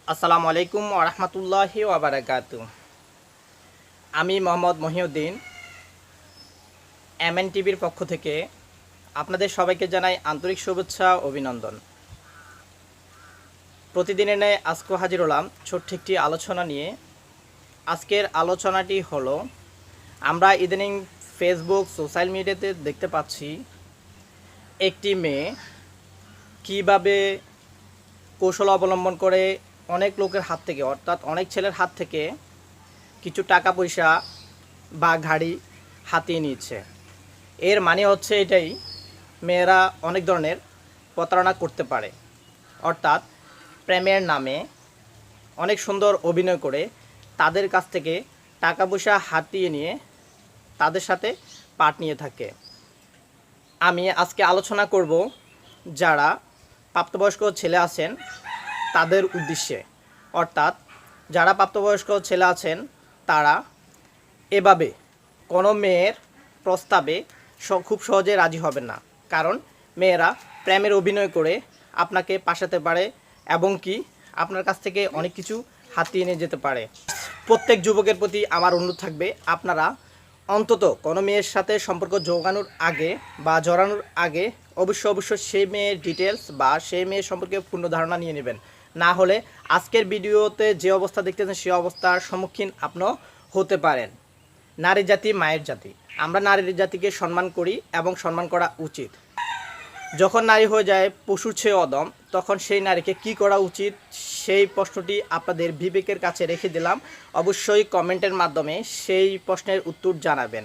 আসসালামু আলাইকুম ওয়া রাহমাতুল্লাহি ওয়া বারাকাতুহু। আমি মোহাম্মদ মহিউদ্দিন এমএন টিভির পক্ষ থেকে আপনাদের সবাইকে জানাই আন্তরিক শুভেচ্ছা ও অভিনন্দন। প্রতিদিনের ন্যায় আজকে হাজির হলাম ছোট্ট একটি আলোচনা নিয়ে। আজকের আলোচনাটি হলো, আমরা ইদানিং ফেসবুক সোশ্যাল মিডিয়াতে দেখতে পাচ্ছি একটি মেয়ে কীভাবে কৌশল অবলম্বন করে অনেক লোকের হাত থেকে, অর্থাৎ অনেক ছেলের হাত থেকে কিছু টাকা পয়সা বা গাড়ি হাতিয়ে নিচ্ছে। এর মানে হচ্ছে এটাই, মেয়েরা অনেক ধরনের প্রতারণা করতে পারে। অর্থাৎ প্রেমের নামে অনেক সুন্দর অভিনয় করে তাদের কাছ থেকে টাকা পয়সা হাতিয়ে নিয়ে তাদের সাথে পাট নিয়ে থাকে। আমি আজকে আলোচনা করব যারা প্রাপ্তবয়স্ক ছেলে আছেন তাদের উদ্দেশ্যে। অর্থাৎ যারা প্রাপ্তবয়স্ক ছেলে আছেন তারা এভাবে কোনো মেয়ের প্রস্তাবে খুব সহজে রাজি হবেন না, কারণ মেয়েরা প্রেমের অভিনয় করে আপনাকে পাশাতে পারে এবং কি আপনার কাছ থেকে অনেক কিছু হাতিয়ে নিয়ে যেতে পারে। প্রত্যেক যুবকের প্রতি আমার অনুরোধ থাকবে, আপনারা অন্তত কোনো মেয়ের সাথে সম্পর্ক যোগানোর আগে বা জড়ানোর আগে অবশ্যই সেই মেয়ের ডিটেলস বা সেই মেয়ের সম্পর্কে পূর্ণ ধারণা নিয়ে নেবেন। না হলে আজকের ভিডিওতে যে অবস্থা দেখতেছেন সেই অবস্থার সম্মুখীন আপনিও হতে পারেন। নারী জাতি মায়ের জাতি, আমরা নারী জাতিকে সম্মান করি এবং সম্মান করা উচিত। যখন নারী হয়ে যায় পশুর চেয়ে অদম, তখন সেই নারীকে কি করা উচিত সেই প্রশ্নটি আপনাদের বিবেকের কাছে রেখে দিলাম। অবশ্যই কমেন্টের মাধ্যমে সেই প্রশ্নের উত্তর জানাবেন।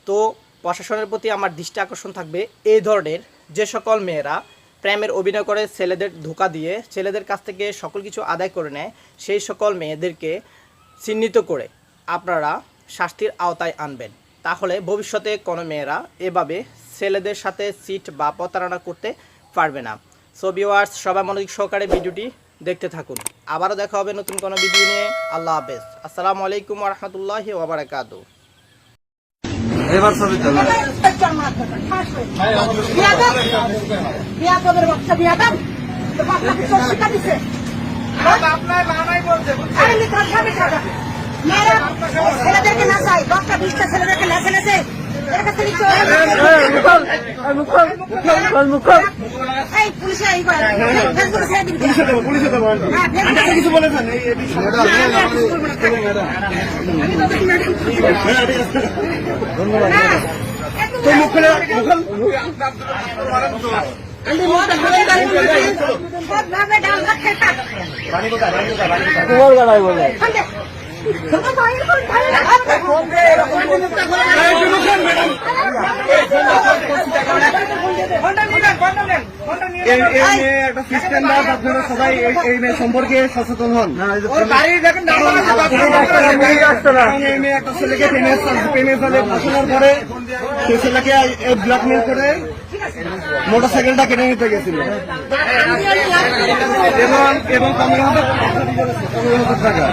তো প্রশাসনের প্রতি আমার দৃষ্টি আকর্ষণ থাকবে, এই ধরনের যে সকল মেয়েরা প্রেমের অভিনয় করে ছেলেদের ধোঁকা দিয়ে ছেলেদের কাছ থেকে সকল কিছু আদায় করে নেয়, সেই সকল মেয়েদেরকে চিহ্নিত করে আপনারা শাস্তির আওতায় আনবেন। তাহলে ভবিষ্যতে কোনো মেয়েরা এভাবে ছেলেদের সাথে চিট বা প্রতারণা করতে পারবে না। সো ভিউয়ার্স, সবাই মনোযোগ সহকারে ভিডিওটি দেখতে থাকুন। আবারও দেখা হবে নতুন কোনো ভিডিও নিয়ে। আল্লাহ হাফেজ। আসসালামু আলাইকুম ওয়া রাহমাতুল্লাহি ওয়া বারাকাতুহু। এবার সবই চলে ছেলেদেরকে না চাই, 10টা-20টা ছেলেদেরকে নেচে নেচে কিছু বলেছেন তোমার গাড়াই বলে একটা সিস্টেম দেওয়া, আপনারা সবাই এই মেয়ে সম্পর্কে সচেতন হন। এই মেয়ে একটা ছেলেকে প্রেমে ফেলে, বসানোর পরে সেই ছেলেকে ব্ল্যাকমেল করে মোটরসাইকেলটা কেটে নিতে গেছিল এবং 15,000 টাকা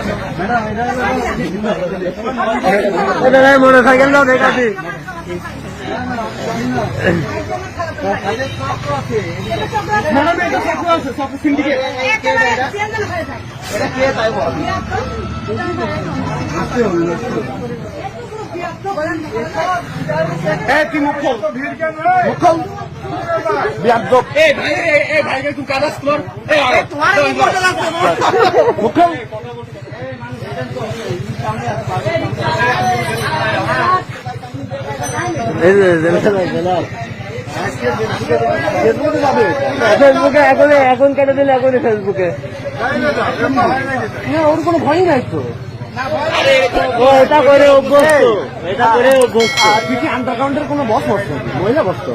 মোটরসাইকেলটাও দেখাচ্ছি। ফেসবুকে এখন কেটে দিলে এখনই ফেসবুকে ওর কোনো ভয়ই নাই তো। এটা করে অভ্যস্ত, এটা করে অভ্যস্ত। তুই কি আন্ডারগ্রাউন্ডের কোনো বস বসতো, মহিলা বসতো?